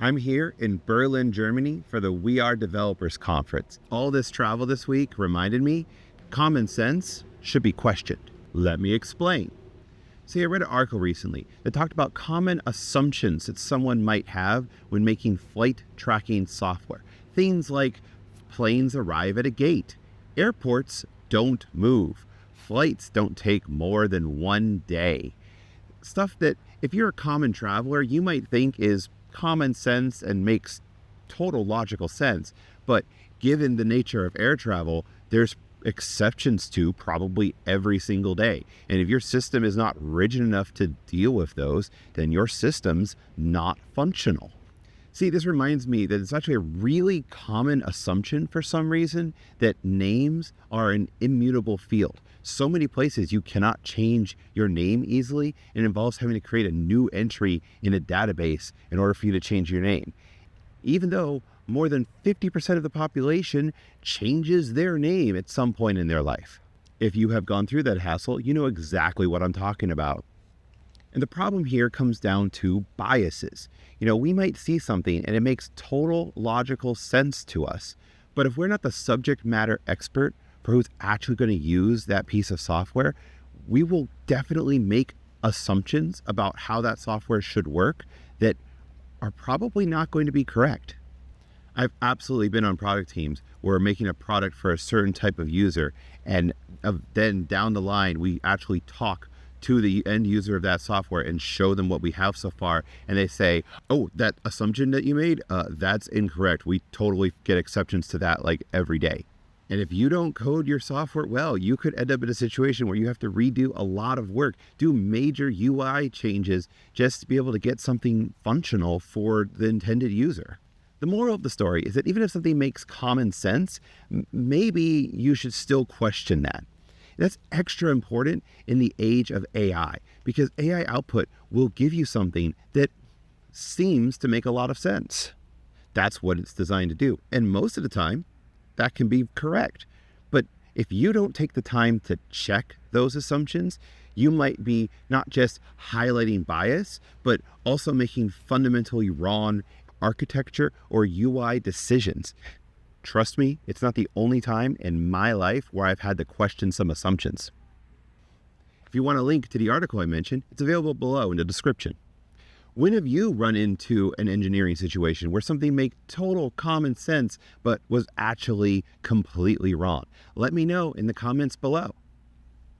I'm here in Berlin, Germany for the We Are Developers Conference. All this travel this week reminded me common sense should be questioned. Let me explain. See, I read an article recently that talked about common assumptions that someone might have when making flight tracking software. Things like planes arrive at a gate, airports don't move, flights don't take more than 1 day. Stuff that if you're a common traveler, you might think is common sense and makes total logical sense. But given the nature of air travel, there's exceptions to probably every single day. And if your system is not rigid enough to deal with those, then your system's not functional. See, this reminds me that it's actually a really common assumption for some reason that names are an immutable field. So many places you cannot change your name easily, and it involves having to create a new entry in a database in order for you to change your name. Even though more than 50% of the population changes their name at some point in their life. If you have gone through that hassle, you know exactly what I'm talking about. And the problem here comes down to biases. We might see something and it makes total logical sense to us. But if we're not the subject matter expert for who's actually going to use that piece of software, we will definitely make assumptions about how that software should work that are probably not going to be correct. I've absolutely been on product teams where we're making a product for a certain type of user, and then down the line, we actually talk to the end user of that software and show them what we have so far. And they say, oh, that assumption that you made, that's incorrect. We totally get exceptions to that like every day. And if you don't code your software well, you could end up in a situation where you have to redo a lot of work, do major UI changes just to be able to get something functional for the intended user. The moral of the story is that even if something makes common sense, maybe you should still question that. That's extra important in the age of AI, because AI output will give you something that seems to make a lot of sense. That's what it's designed to do. And most of the time, that can be correct. But if you don't take the time to check those assumptions, you might be not just highlighting bias, but also making fundamentally wrong architecture or UI decisions. Trust me, it's not the only time in my life where I've had to question some assumptions. If you want a link to the article I mentioned, it's available below in the description. When have you run into an engineering situation where something made total common sense but was actually completely wrong? Let me know in the comments below.